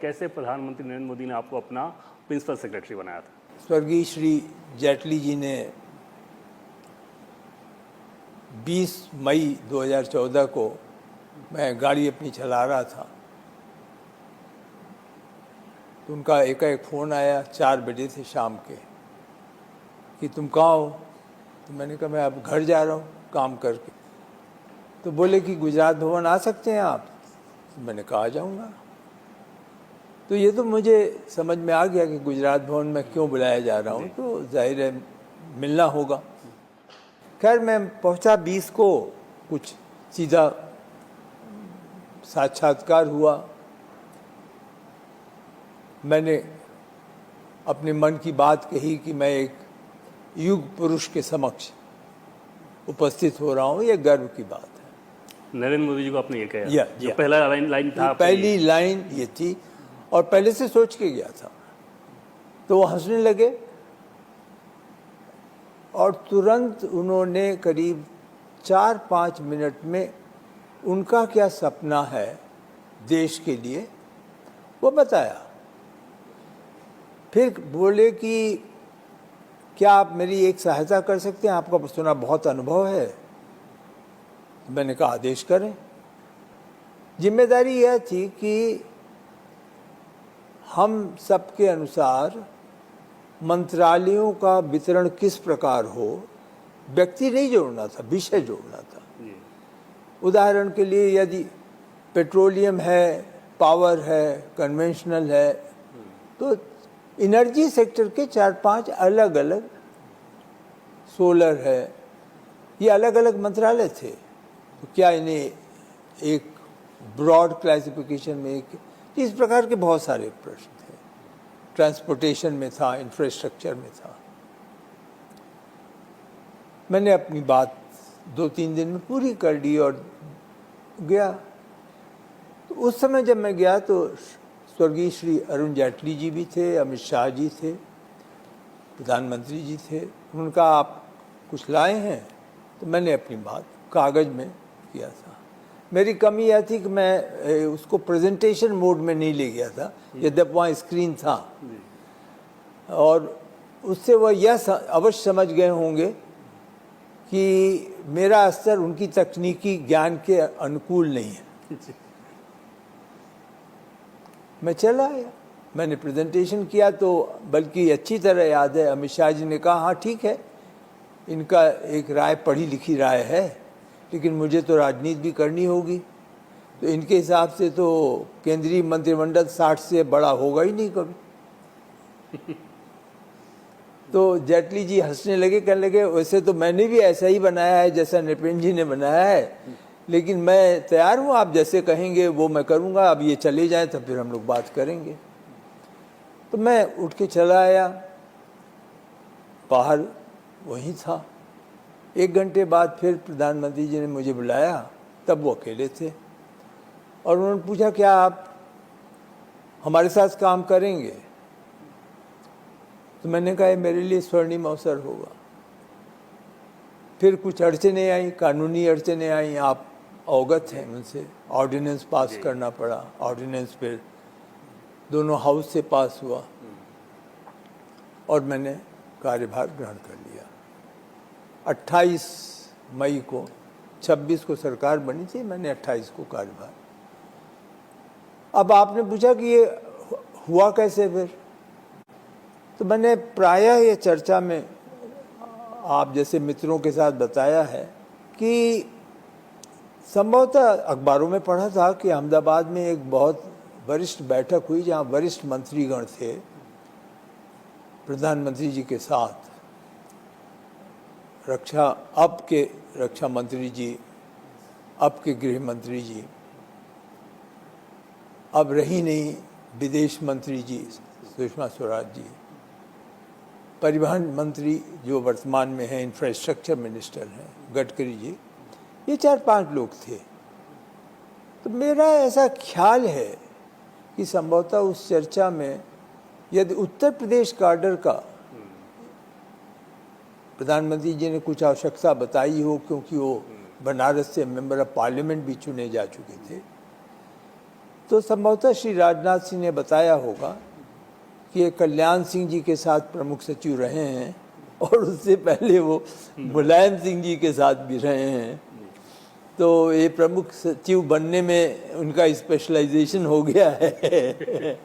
कैसे प्रधानमंत्री नरेंद्र मोदी ने आपको अपना प्रिंसिपल सेक्रेटरी बनाया था? स्वर्गीय श्री जेटली जी ने 20 मई 2014 को, मैं गाड़ी अपनी चला रहा था, तो उनका एकाएक फ़ोन आया, 4 बजे थे शाम के, कि तुम कहाँ हो? तो मैंने कहा मैं अब घर जा रहा हूँ काम करके। तो बोले कि गुजरात भवन आ सकते हैं आप? तो मैंने कहा आ जाऊँगा। तो ये तो मुझे समझ में आ गया कि गुजरात भवन में क्यों बुलाया जा रहा हूँ, तो जाहिर है मिलना होगा। खैर मैं पहुँचा 20 को, कुछ सीधा साक्षात्कार हुआ। मैंने अपने मन की बात कही कि मैं एक युग पुरुष के समक्ष उपस्थित हो रहा हूँ, ये गर्व की बात है। नरेंद्र मोदी जी को आपने ये कहा? जो पहला लाइन था, पहली लाइन ये थी, और पहले से सोच के गया था। तो वो हंसने लगे और तुरंत उन्होंने करीब 4-5 मिनट में उनका क्या सपना है देश के लिए वो बताया। फिर बोले कि क्या आप मेरी एक सहायता कर सकते हैं, आपका सुना बहुत अनुभव है। मैंने कहा आदेश करें। जिम्मेदारी यह थी कि हम सबके अनुसार मंत्रालयों का वितरण किस प्रकार हो, व्यक्ति नहीं जोड़ना था, विषय जोड़ना था। उदाहरण के लिए यदि पेट्रोलियम है, पावर है, कन्वेंशनल है, तो एनर्जी सेक्टर के 4-5 अलग अलग, सोलर है, ये अलग अलग मंत्रालय थे। तो क्या इन्हें एक ब्रॉड क्लासिफिकेशन में, एक इस प्रकार के बहुत सारे प्रश्न थे। ट्रांसपोर्टेशन में था, इंफ्रास्ट्रक्चर में था। मैंने अपनी बात 2-3 दिन में पूरी कर दी और गया। तो उस समय जब मैं गया तो स्वर्गीय श्री अरुण जेटली जी भी थे, अमित शाह जी थे, प्रधानमंत्री जी थे। उनका आप कुछ लाए हैं? तो मैंने अपनी बात कागज़ में किया था। मेरी कमी यह थी कि मैं उसको प्रेजेंटेशन मोड में नहीं ले गया था, यद्यपि वहाँ स्क्रीन था, और उससे वह यह अवश्य समझ गए होंगे कि मेरा स्तर उनकी तकनीकी ज्ञान के अनुकूल नहीं है। मैं चला आया, मैंने प्रेजेंटेशन किया, तो बल्कि अच्छी तरह याद है अमित शाह जी ने कहा हाँ ठीक है, इनका एक राय पढ़ी लिखी राय है, लेकिन मुझे तो राजनीति भी करनी होगी, तो इनके हिसाब से तो केंद्रीय मंत्रिमंडल 60 से बड़ा होगा ही नहीं कभी। तो जेटली जी हंसने लगे, कहने लगे वैसे तो मैंने भी ऐसा ही बनाया है जैसा नृपेंद्र जी ने बनाया है, लेकिन मैं तैयार हूँ, आप जैसे कहेंगे वो मैं करूँगा, अब ये चले जाएं तो फिर हम लोग बात करेंगे। तो मैं उठ के चला आया, बाहर वहीं था। 1 घंटे बाद फिर प्रधानमंत्री जी ने मुझे बुलाया, तब वो अकेले थे, और उन्होंने पूछा क्या आप हमारे साथ काम करेंगे? तो मैंने कहा मेरे लिए स्वर्णिम अवसर होगा। फिर कुछ अड़चने आई, कानूनी अड़चने आई, आप अवगत हैं उनसे। ऑर्डिनेंस पास करना पड़ा, ऑर्डिनेंस फिर दोनों हाउस से पास हुआ, और मैंने कार्यभार ग्रहण कर लिया। 28 मई को, 26 को सरकार बनी थी, मैंने 28 को कार्यभार। अब आपने पूछा कि ये हुआ कैसे फिर, तो मैंने प्रायः ये चर्चा में आप जैसे मित्रों के साथ बताया है कि संभवतः अखबारों में पढ़ा था कि अहमदाबाद में एक बहुत वरिष्ठ बैठक हुई जहाँ वरिष्ठ मंत्रीगण थे प्रधानमंत्री जी के साथ। अब के रक्षा मंत्री जी, अब के गृह मंत्री जी, अब रही नहीं विदेश मंत्री जी सुषमा स्वराज जी, परिवहन मंत्री जो वर्तमान में हैं, इंफ्रास्ट्रक्चर मिनिस्टर हैं गडकरी जी, ये 4-5 लोग थे। तो मेरा ऐसा ख्याल है कि संभवतः उस चर्चा में यदि उत्तर प्रदेश काडर का प्रधानमंत्री जी ने कुछ आवश्यकता बताई हो, क्योंकि वो बनारस से मेंबर ऑफ पार्लियामेंट भी चुने जा चुके थे, तो संभवतः श्री राजनाथ सिंह ने बताया होगा कि ये कल्याण सिंह जी के साथ प्रमुख सचिव रहे हैं और उससे पहले वो मुलायम सिंह जी के साथ भी रहे हैं, तो ये प्रमुख सचिव बनने में उनका स्पेशलाइजेशन हो गया है